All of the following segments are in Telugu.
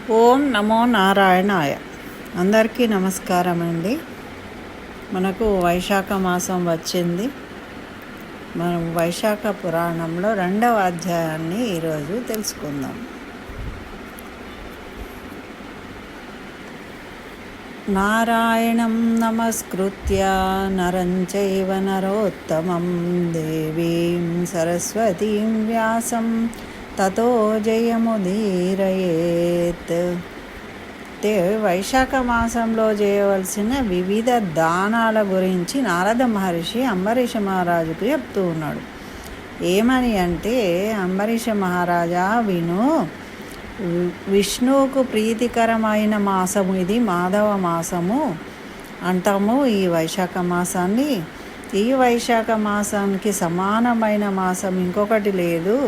ఓం నమో నారాయణాయ. అందరికీ నమస్కారం అండి. మనకు వైశాఖ మాసం వచ్చింది. మనం వైశాఖ పురాణంలో 2వ అధ్యాయాన్ని ఈరోజు తెలుసుకుందాం. నారాయణం నమస్కృత్య నరం చైవ నరోత్తమం దేవీం సరస్వతీం వ్యాసం తతో జయముదీరయేత్. వైశాఖ మాసంలో చేయవలసిన వివిధ దానాల గురించి నారద మహర్షి అంబరీష మహారాజుకు చెప్తూ ఉన్నాడు. ఏమని అంటే, అంబరీష మహారాజా విను, విష్ణువుకు ప్రీతికరమైన మాసము ఇది, మాధవ మాసము అంటాము ఈ వైశాఖ మాసాన్ని. ఈ వైశాఖ మాసానికి సమానమైన మాసం ఇంకొకటి లేదు.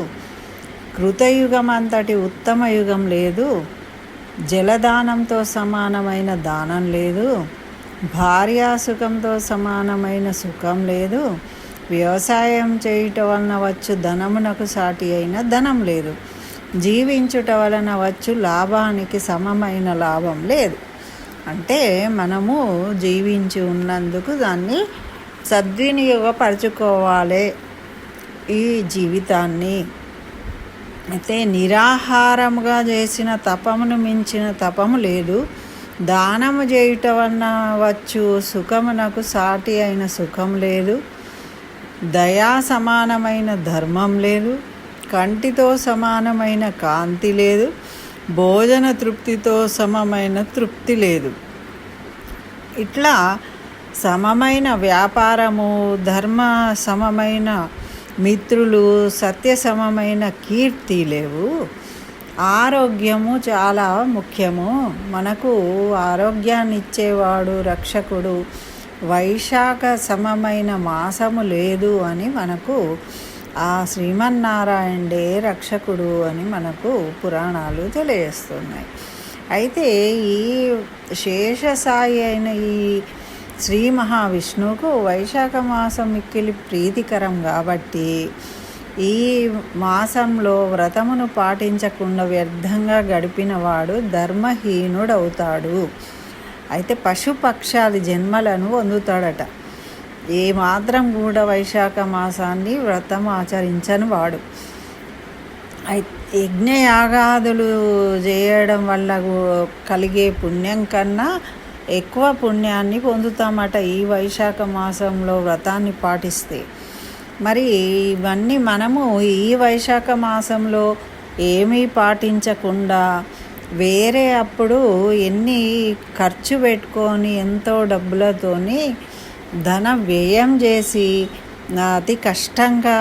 కృతయుగం అంతటి ఉత్తమ యుగం లేదు. జలదానంతో సమానమైన దానం లేదు. భార్యాసుఖంతో సమానమైన సుఖం లేదు. వ్యవసాయం చేయుట వలన వచ్చు ధనమునకు సాటి అయిన ధనం లేదు. జీవించుట వలన వచ్చు లాభానికి సమమైన లాభం లేదు. అంటే మనము జీవించి ఉన్నందుకు దాన్ని సద్వినియోగపరచుకోవాలి ఈ జీవితాన్ని. అయితే నిరాహారముగా చేసిన తపమును మించిన తపము లేదు. దానము చేయుట వలన వచ్చు సుఖమునకు సాటి అయిన సుఖం లేదు. దయా సమానమైన ధర్మం లేదు. కంటితో సమానమైన కాంతి లేదు. భోజన తృప్తితో సమమైన తృప్తి లేదు. ఇట్లా సమమైన వ్యాపారము, ధర్మ సమమైన మిత్రులు, సత్య సమమైన కీర్తి లేవు. ఆరోగ్యము చాలా ముఖ్యము. మనకు ఆరోగ్యాన్ని ఇచ్చేవాడు రక్షకుడు. వైశాఖ సమమైన మాసము లేదు అని మనకు ఆ శ్రీమన్నారాయణుడే రక్షకుడు అని మనకు పురాణాలు తెలియజేస్తున్నాయి. అయితే ఈ శేషసాయి అయిన ఈ శ్రీ మహావిష్ణువుకు వైశాఖ మాసం మిక్కిలి ప్రీతికరం కాబట్టి ఈ మాసంలో వ్రతమును పాటించకుండా వ్యర్థంగా గడిపినవాడు ధర్మహీనుడవుతాడు. అయితే పశుపక్షాది జన్మలను పొందుతాడట. ఏ మాత్రం కూడా వైశాఖ మాసాన్ని వ్రతం ఆచరించని వాడు. యజ్ఞయాగాదులు చేయడం వల్ల కలిగే పుణ్యం కన్నా ఎక్కువ పుణ్యాన్ని పొందుతామట ఈ వైశాఖ మాసంలో వ్రతాన్ని పాటిస్తే. మరి ఇవన్నీ మనము ఈ వైశాఖ మాసంలో ఏమీ పాటించకుండా వేరే అప్పుడు ఎన్ని ఖర్చు పెట్టుకొని ఎంతో డబ్బులతోని ధన వ్యయం చేసి అతి కష్టంగా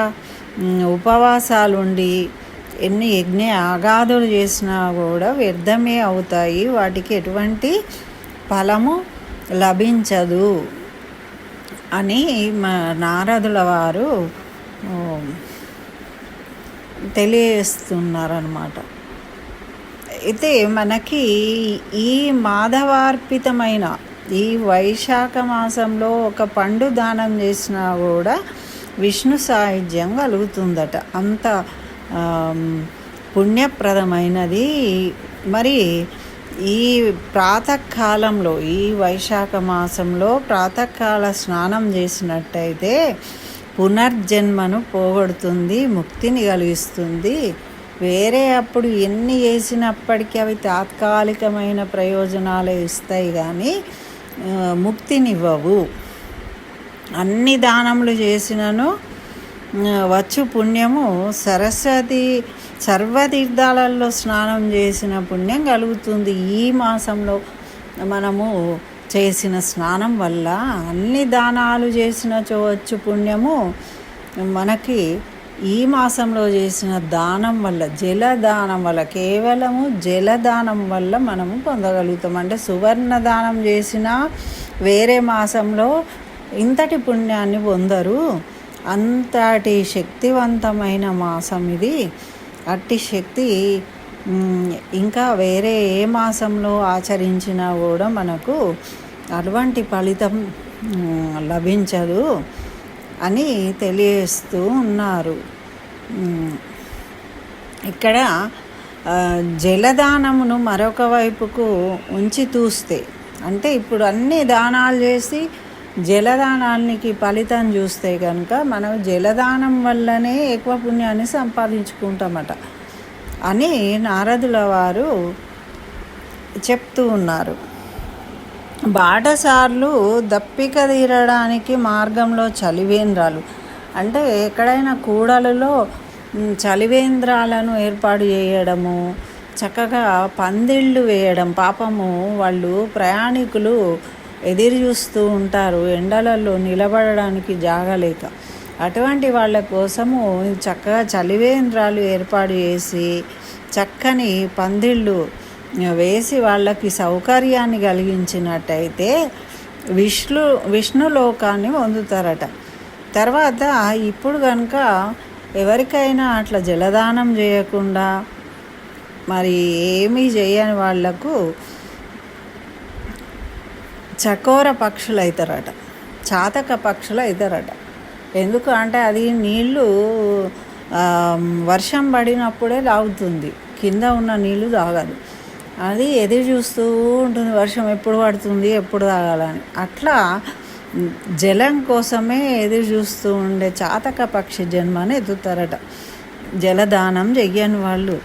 ఉపవాసాలుండి ఎన్ని యజ్ఞ యాగాదులు చేసినా కూడా వ్యర్థమే అవుతాయి. వాటికి ఎటువంటి ఫలము లభించదు అని నారదుల వారు తెలియజేస్తున్నారన్నమాట. అయితే మనకి ఈ మాధవార్పితమైన ఈ వైశాఖ మాసంలో ఒక పండు దానం చేసినా కూడా విష్ణు సాయుధ్యం కలుగుతుందట. అంత పుణ్యప్రదమైనది. మరి ఈ ప్రాతకాలంలో ఈ వైశాఖ మాసంలో ప్రాతకాల స్నానం చేసినట్టయితే పునర్జన్మను పోగొడుతుంది, ముక్తిని కలిగిస్తుంది. వేరే అప్పుడు ఎన్ని చేసినప్పటికీ అవి తాత్కాలికమైన ప్రయోజనాలే ఇస్తాయి కానీ ముక్తినివ్వవు. అన్ని దానములు చేసినను వచ్చు పుణ్యము సర్వతీర్థాలలో స్నానం చేసిన పుణ్యం కలుగుతుంది. ఈ మాసంలో మనము చేసిన స్నానం వల్ల అన్ని దానాలు చేసిన వచ్చు పుణ్యము మనకి ఈ మాసంలో చేసిన దానం వల్ల, జలదానం వల్ల, కేవలము జలదానం వల్ల మనము పొందగలుగుతాం. అంటే సువర్ణ దానం చేసినా వేరే మాసంలో ఇంతటి పుణ్యాన్ని పొందరు. అంతటి శక్తివంతమైన మాసం ఇది. అట్టి శక్తి ఇంకా వేరే ఏ మాసంలో ఆచరించినా కూడా మనకు అటువంటి ఫలితం లభించదు అని తెలియజేస్తూ ఉన్నారు. ఇక్కడ జలదానమును మరొక వైపుకు ఉంచి చూస్తే, అంటే ఇప్పుడు అన్ని దానాలు చేసి జలదానానికి ఫలితం చూస్తే కనుక మనం జలదానం వల్లనే ఎక్కువ పుణ్యాన్ని సంపాదించుకుంటామట అని నారదుల వారు చెప్తూ ఉన్నారు. బాటసార్లు దప్పిక తీరడానికి మార్గంలో చలివేంద్రాలు, అంటే ఎక్కడైనా కూడలలో చలివేంద్రాలను ఏర్పాటు చేయడము, చక్కగా పందిళ్ళు వేయడం. పాపము వాళ్ళు ప్రయాణికులు ఎదురు చూస్తూ ఉంటారు ఎండలలో నిలబడడానికి జాగలేక. అటువంటి వాళ్ళ కోసము చక్కగా చలివేంద్రాలు ఏర్పాటు చేసి చక్కని పందిళ్ళు వేసి వాళ్ళకి సౌకర్యాన్ని కలిగించినట్టయితే విష్ణులోకాన్ని పొందుతారట. తర్వాత ఇప్పుడు కనుక ఎవరికైనా అట్లా జలదానం చేయకుండా మరి ఏమీ చేయని వాళ్లకు చకోర పక్షులు అవుతారట, చాతక పక్షులు అవుతారట. ఎందుకు అంటే అది నీళ్ళు వర్షం పడినప్పుడే లాగుతుంది, కింద ఉన్న నీళ్ళు తాగదు. అది ఎదురు చూస్తూ ఉంటుంది, వర్షం ఎప్పుడు పడుతుంది ఎప్పుడు తాగాలని. అట్లా జలం కోసమే ఎదురు చూస్తూ ఉండే చాతక పక్షి జన్మని ఎత్తుతారట. జలదానం చెయ్యని వాళ్ళు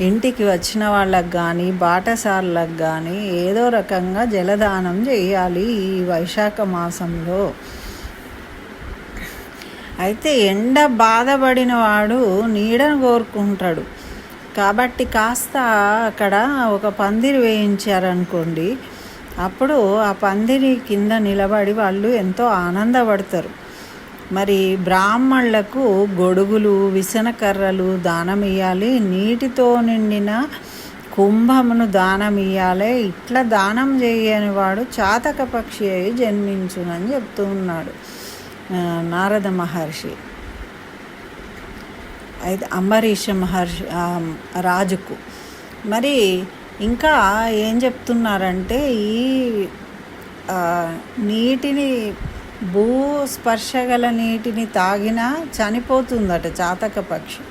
ఇంటికి వచ్చిన వాళ్ళకు కానీ బాటసార్లకు కానీ ఏదో రకంగా జలదానం చేయాలి ఈ వైశాఖ మాసంలో. అయితే ఎండ బాధపడిన వాడు నీడను కోరుకుంటాడు కాబట్టి కాస్త అక్కడ ఒక పందిరి వేయించారనుకోండి, అప్పుడు ఆ పందిరి కింద నిలబడి వాళ్ళు ఎంతో ఆనందపడతారు. మరి బ్రాహ్మణులకు గొడుగులు, విసనకర్రలు దానం ఇవ్వాలి, నీటితో నిండిన కుంభమును దానం ఇవ్వాలి. ఇట్లా దానం చేయని వాడు చాతక పక్షి అయి జన్మించునని చెప్తూ ఉన్నాడు నారద మహర్షి. అయితే అంబరీష మహర్షి రాజుకు. మరి ఇంకా ఏం చెప్తున్నారంటే ఈ నీటిని భూస్పర్శగల నీటిని తాగినా చనిపోతుందట చాతక పక్షి.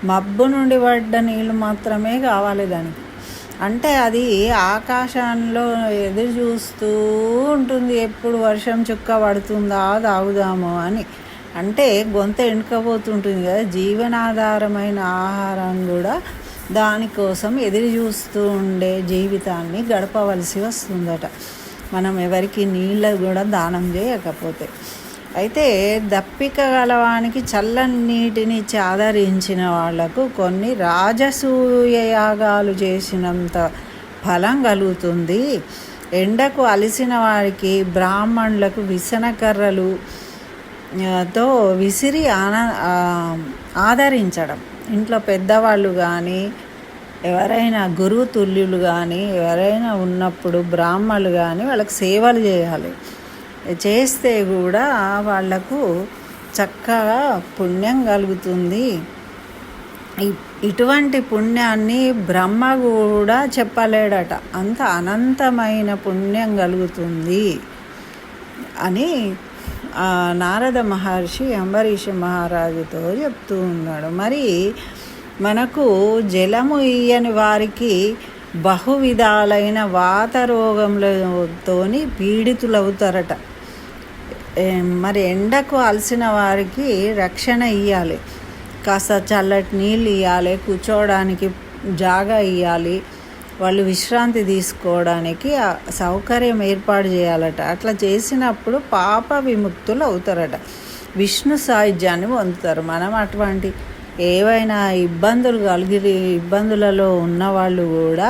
మబ్బు నుండి పడ్డ నీళ్ళు మాత్రమే కావాలి దానికి. అంటే అది ఆకాశంలో ఎదురు చూస్తూ ఉంటుంది, ఎప్పుడు వర్షం చుక్క పడుతుందా తాగుదాము అని. అంటే గొంత ఎండుకపోతుంటుంది కదా, జీవనాధారమైన ఆహారం కూడా దానికోసం ఎదురు చూస్తూ ఉండే జీవితాన్ని గడపవలసి వస్తుందట మనం ఎవరికి నీళ్ళు కూడా దానం చేయకపోతే. అయితే దప్పిక గలవానికి చల్లని నీటిని చాదరించిన వాళ్లకు కొన్ని రాజసూయ యాగాలు చేసినంత ఫలం కలుగుతుంది. ఎండకు అలసిన వారికి బ్రాహ్మణులకు విసనకర్రలు తో విసిరి ఆదరించడం. ఇంట్లో పెద్దవాళ్ళు కానీ ఎవరైనా గురువు తుల్యులు కానీ ఎవరైనా ఉన్నప్పుడు బ్రాహ్మణులు కానీ వాళ్ళకి సేవలు చేయాలి. చేస్తే కూడా వాళ్లకు చక్కగా పుణ్యం కలుగుతుంది. ఇటువంటి పుణ్యాన్ని బ్రహ్మ కూడా చెప్పలేడట, అంత అనంతమైన పుణ్యం కలుగుతుంది అని నారద మహర్షి అంబరీష మహారాజుతో చెప్తూ ఉన్నాడు. మరి మనకు జలము ఇయ్యని వారికి బహువిధాలైన వాత రోగములతోని పీడితులవుతారట. మరి ఎండకు అలసిన వారికి రక్షణ ఇవ్వాలి, కాస్త చల్లటి నీళ్ళు ఇవ్వాలి, కూర్చోవడానికి జాగా ఇవ్వాలి, వాళ్ళు విశ్రాంతి తీసుకోవడానికి సౌకర్యం ఏర్పాటు చేయాలట. అట్లా చేసినప్పుడు పాప విముక్తులు అవుతారట, విష్ణు సాయుధ్యాన్ని పొందుతారు. మనం అటువంటి ఏవైనా ఇబ్బందులలో ఉన్నవాళ్ళు కూడా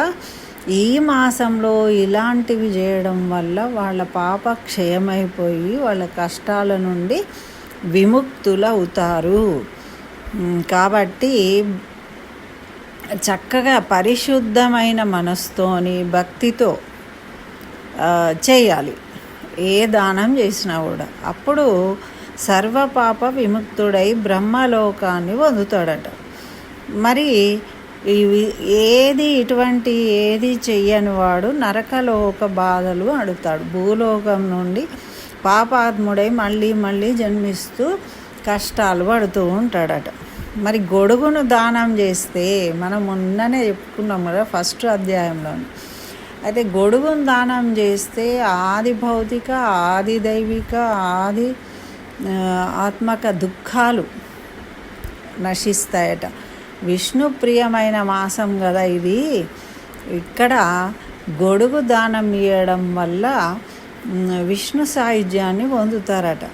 ఈ మాసంలో ఇలాంటివి చేయడం వల్ల వాళ్ళ పాప క్షయమైపోయి వాళ్ళ కష్టాల నుండి విముక్తులు అవుతారు. కాబట్టి చక్కగా పరిశుద్ధమైన మనసుతోని భక్తితో చేయాలి ఏ దానం చేసినా కూడా. అప్పుడు సర్వపాప విముక్తుడై బ్రహ్మలోకాన్ని పొందుతాడట. మరి ఏది చెయ్యని వాడు నరకలోక బాధలు అడుగుతాడు. భూలోకం నుండి పాపాత్ముడై మళ్ళీ మళ్ళీ జన్మిస్తూ కష్టాలు పడుతూ ఉంటాడట. మరి గొడుగును దానం చేస్తే మనం మొన్ననే చెప్పుకున్నాం కదా ఫస్ట్ అధ్యాయంలో. అయితే గొడుగును దానం చేస్తే ఆది భౌతిక, ఆది దైవిక, ఆది ఆత్మక దుఃఖాలు నశిస్తాయట. విష్ణు ప్రియమైన మాసం కదా ఇది. ఇక్కడ గొడుగు దానం ఇవ్వడం వల్ల విష్ణు సాయుధ్యాన్ని పొందుతారట.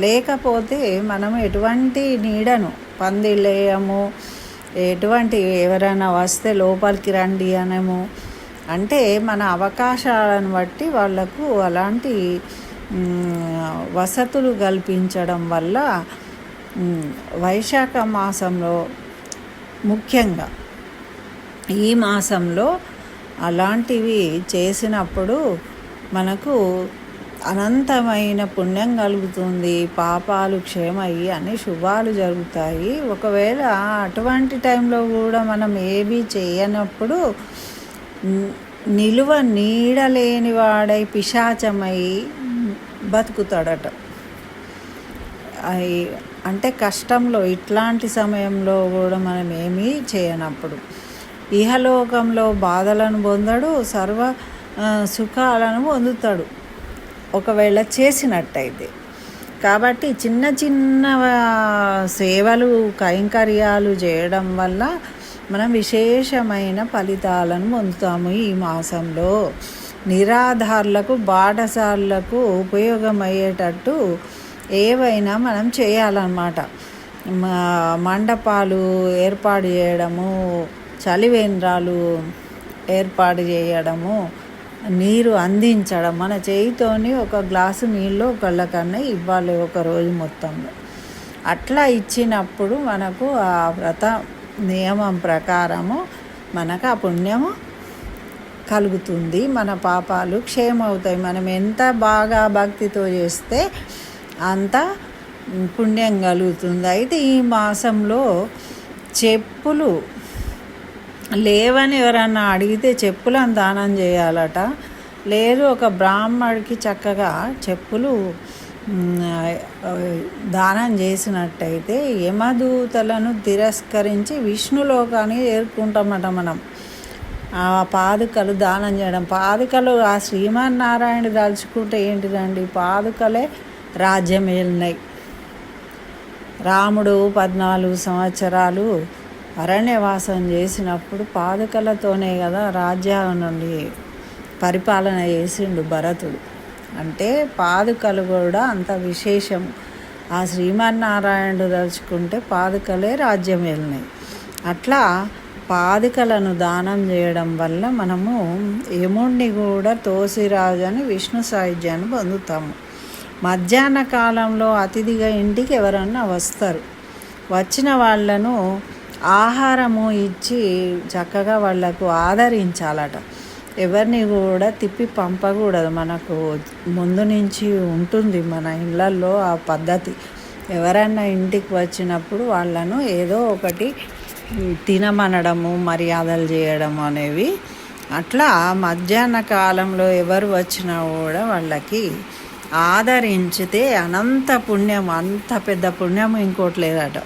లేకపోతే మనం ఎటువంటి నీడను పందిలేయము, ఎటువంటి ఎవరైనా వస్తే లోపలికి రండి అనము, అంటే మన అవకాశాలను బట్టి వాళ్లకు అలాంటి వసతులు కల్పించడం వల్ల వైశాఖ మాసంలో ముఖ్యంగా ఈ మాసంలో అలాంటివి చేసినప్పుడు మనకు అనంతమైన పుణ్యం కలుగుతుంది, పాపాలు క్షేమయ్యి అన్ని శుభాలు జరుగుతాయి. ఒకవేళ అటువంటి టైంలో కూడా మనం ఏవి చేయనప్పుడు నిలువ నీడలేని వాడై పిశాచమై బతుకుతాడట. అంటే కష్టంలో ఇట్లాంటి సమయంలో కూడా మనం ఏమీ చేయనప్పుడు ఇహలోకంలో బాధలను పొందడు, సర్వ సుఖాలను పొందుతాడు ఒకవేళ చేసినట్టయితే. కాబట్టి చిన్న చిన్న సేవలు కైంకర్యాలు చేయడం వల్ల మనం విశేషమైన ఫలితాలను పొందుతాము. ఈ మాసంలో నిరాధారులకు, బాటసారులకు ఉపయోగమయ్యేటట్టు ఏవైనా మనం చేయాలన్నమాట. మండపాలు ఏర్పాటు చేయడము, చలివేంద్రాలు ఏర్పాటు చేయడము, నీరు అందించడం, మన చేయితోని ఒక గ్లాసు నీళ్ళు ఒకళ్ళకన్నా ఇవ్వాలి ఒకరోజు మొత్తంలో. అట్లా ఇచ్చినప్పుడు మనకు ఆ వ్రత నియమం ప్రకారము మనకు ఆ పుణ్యము కలుగుతుంది, మన పాపాలు క్షేమవుతాయి. మనం ఎంత బాగా భక్తితో చేస్తే అంత పుణ్యం కలుగుతుంది. అయితే ఈ మాసంలో చెప్పులు లేవని ఎవరన్నా అడిగితే చెప్పులను దానం చేయాలట. లేదు ఒక బ్రాహ్మడికి చక్కగా చెప్పులు దానం చేసినట్టయితే యమదూతలను తిరస్కరించి విష్ణులోకాన్ని చేరుకుంటామట మనం. ఆ పాదుకలు దానం చేయడం, పాదుకలు ఆ శ్రీమన్నారాయణ తలుచుకుంటే ఏంటిదండి, పాదుకలే రాజ్యం వెళ్ళినాయి. రాముడు 14 సంవత్సరాలు అరణ్యవాసం చేసినప్పుడు పాదుకలతోనే కదా రాజ్యాల నుండి పరిపాలన చేసిండు భరతుడు. అంటే పాదుకలు కూడా అంత విశేషం. ఆ శ్రీమన్నారాయణుడు తలుచుకుంటే పాదుకలే రాజ్యం వెళ్ళినాయి. అట్లా పాదుకలను దానం చేయడం వల్ల మనము యముణ్ణి కూడా తోసిరాజని విష్ణు సాయుధ్యాన్ని పొందుతాము. మధ్యాహ్న కాలంలో అతిథిగా ఇంటికి ఎవరన్నా వస్తారు, వచ్చిన వాళ్ళను ఆహారము ఇచ్చి చక్కగా వాళ్లకు ఆదరించాలట. ఎవరిని కూడా తిప్పి పంపకూడదు. మనకు ముందు నుంచి ఉంటుంది మన ఇళ్ళల్లో ఆ పద్ధతి. ఎవరన్నా ఇంటికి వచ్చినప్పుడు వాళ్ళను ఏదో ఒకటి తినమనడము, మర్యాదలు చేయడం అనేవి. అట్లా మధ్యాహ్న కాలంలో ఎవరు వచ్చినా కూడా వాళ్ళకి ఆదరించితే అనంత పుణ్యం, అంత పెద్ద పుణ్యం ఇంకోటి లేదట.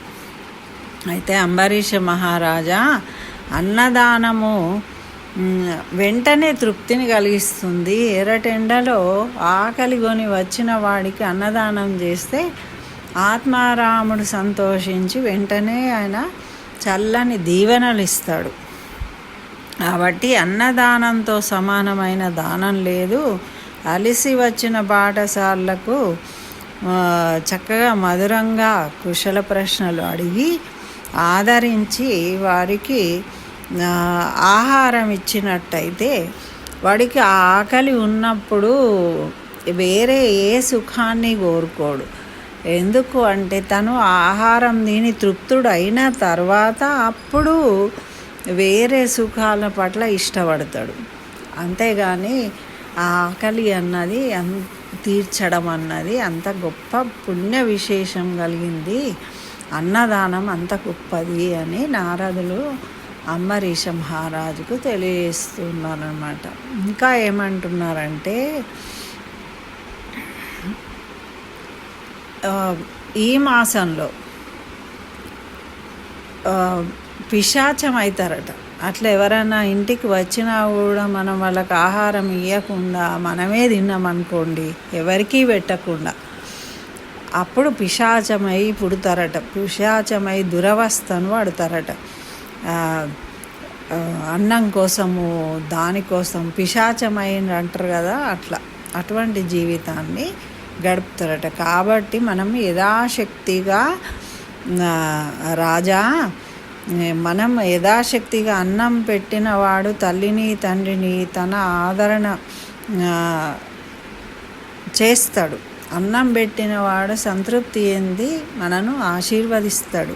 అయితే అంబరీష మహారాజా అన్నదానము వెంటనే తృప్తిని కలిగిస్తుంది. ఎర్రటెండలో ఆకలి కొని వచ్చిన వాడికి అన్నదానం చేస్తే ఆత్మారాముడు సంతోషించి వెంటనే ఆయన చల్లని దీవెనలు ఇస్తాడు. కాబట్టి అన్నదానంతో సమానమైన దానం లేదు. అలిసి వచ్చిన బాటసార్లకు చక్కగా మధురంగా కుశల ప్రశ్నలు అడిగి ఆదరించి వారికి ఆహారం ఇచ్చినట్టయితే వాడికి ఆకలి ఉన్నప్పుడు వేరే ఏ సుఖాన్ని కోరుకోడు. ఎందుకు అంటే తను ఆహారం తిని తృప్తుడు అయిన తర్వాత అప్పుడు వేరే సుఖాల పట్ల ఇష్టపడతాడు. అంతేగాని ఆకలి అన్నది తీర్చడం అన్నది అంత గొప్ప పుణ్య విశేషం కలిగింది, అన్నదానం అంత గొప్పది అని నారదులు అంబరీష మహారాజుకు తెలియజేస్తున్నారన్నమాట. ఇంకా ఏమంటున్నారంటే ఈ మాసంలో పిశాచం అవుతారట. అట్లా ఎవరైనా ఇంటికి వచ్చినా కూడా మనం వాళ్ళకి ఆహారం ఇవ్వకుండా మనమే తిన్నామనుకోండి, ఎవరికీ పెట్టకుండా, అప్పుడు పిశాచమై పుడతారట. పిశాచమై దురవస్థను పడతారట. అన్నం కోసము దానికోసం పిశాచమైన అంటారు కదా, అటువంటి జీవితాన్ని గడుపుతారట. కాబట్టి మనం యథాశక్తిగా రాజా, మనం యథాశక్తిగా అన్నం పెట్టినవాడు తల్లిని తండ్రిని తన ఆదరణ చేస్తాడు. అన్నం పెట్టినవాడు సంతృప్తి చెంది మనను ఆశీర్వదిస్తాడు.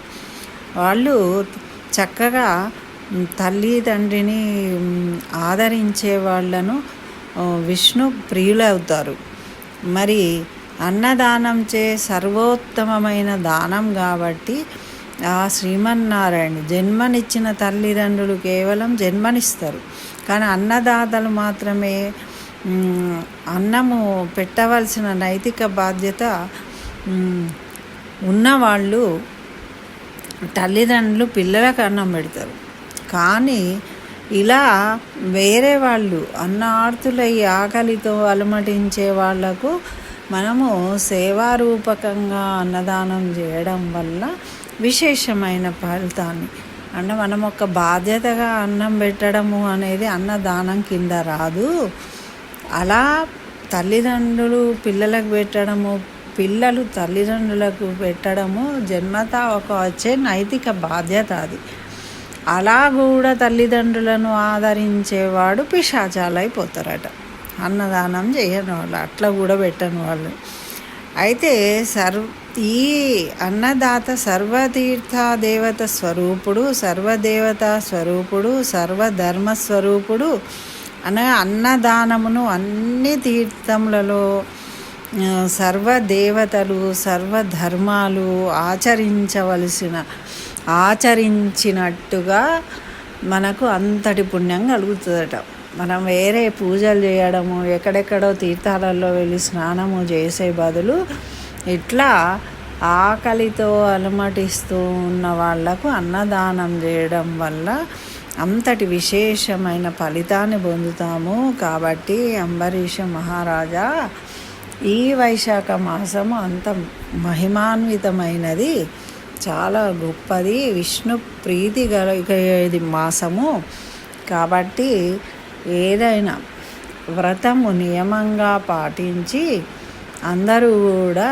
వాళ్ళు చక్కగా తల్లి తండ్రిని ఆదరించే వాళ్ళను విష్ణు ప్రియులవుతారు. మరి అన్నదానం సర్వోత్తమమైన దానం కాబట్టి ఆ శ్రీమన్నారాయణ జన్మనిచ్చిన తల్లిదండ్రులు కేవలం జన్మనిస్తారు, కానీ అన్నదాతలు మాత్రమే అన్నము పెట్టవలసిన నైతిక బాధ్యత ఉన్నవాళ్ళు తల్లిదండ్రులు పిల్లలకు అన్నం పెడతారు. కానీ ఇలా వేరే వాళ్ళు అన్నార్తులై ఆకలితో అలమటించే వాళ్లకు మనము సేవారూపకంగా అన్నదానం చేయడం వల్ల విశేషమైన ఫలితాన్ని, అంటే మనం ఒక బాధ్యతగా అన్నం పెట్టడము అనేది అన్నదానం కింద రాదు. అలా తల్లిదండ్రులు పిల్లలకు పెట్టడము, పిల్లలు తల్లిదండ్రులకు పెట్టడము జన్మతా వచ్చే నైతిక బాధ్యత అది. అలా కూడా తల్లిదండ్రులను ఆదరించేవాడు పిశాచాలైపోతారట, అన్నదానం చేయని వాళ్ళు, అట్లా కూడా పెట్టని వాళ్ళు. అయితే ఈ అన్నదాత సర్వతీర్థ దేవత స్వరూపుడు, సర్వదేవతా స్వరూపుడు, సర్వధర్మస్వరూపుడు. అనగా అన్నదానమును అన్ని తీర్థములలో సర్వదేవతలు సర్వధర్మాలు ఆచరించినట్టుగా మనకు అంతటి పుణ్యం కలుగుతుందట. మనం వేరే పూజలు చేయడము, ఎక్కడెక్కడో తీర్థాలలో వెళ్ళి స్నానము చేసే బదులు ఇట్లా ఆకలితో అలమటిస్తూ ఉన్న వాళ్లకు అన్నదానం చేయడం వల్ల అంతటి విశేషమైన ఫలితాన్ని పొందుతాము. కాబట్టి అంబరీష మహారాజా, ఈ వైశాఖ మాసము అంత మహిమాన్వితమైనది, చాలా గొప్పది, విష్ణు ప్రీతి కలిగేది మాసము. కాబట్టి ఏదైనా వ్రతము నియమంగా పాటించి అందరూ కూడా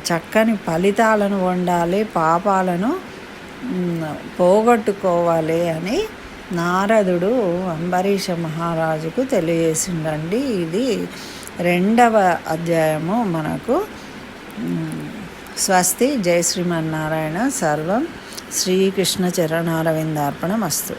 చక్కని ఫలితాలను పొందాలి, పాపాలను పోగొట్టుకోవాలి అని నారదుడు అంబరీష మహారాజుకు తెలియజేసిండండి. ఇది 2వ అధ్యాయము మనకు. స్వస్తి. జై శ్రీమన్నారాయణ. సర్వం శ్రీకృష్ణ చరణారవిందార్పణమస్తు.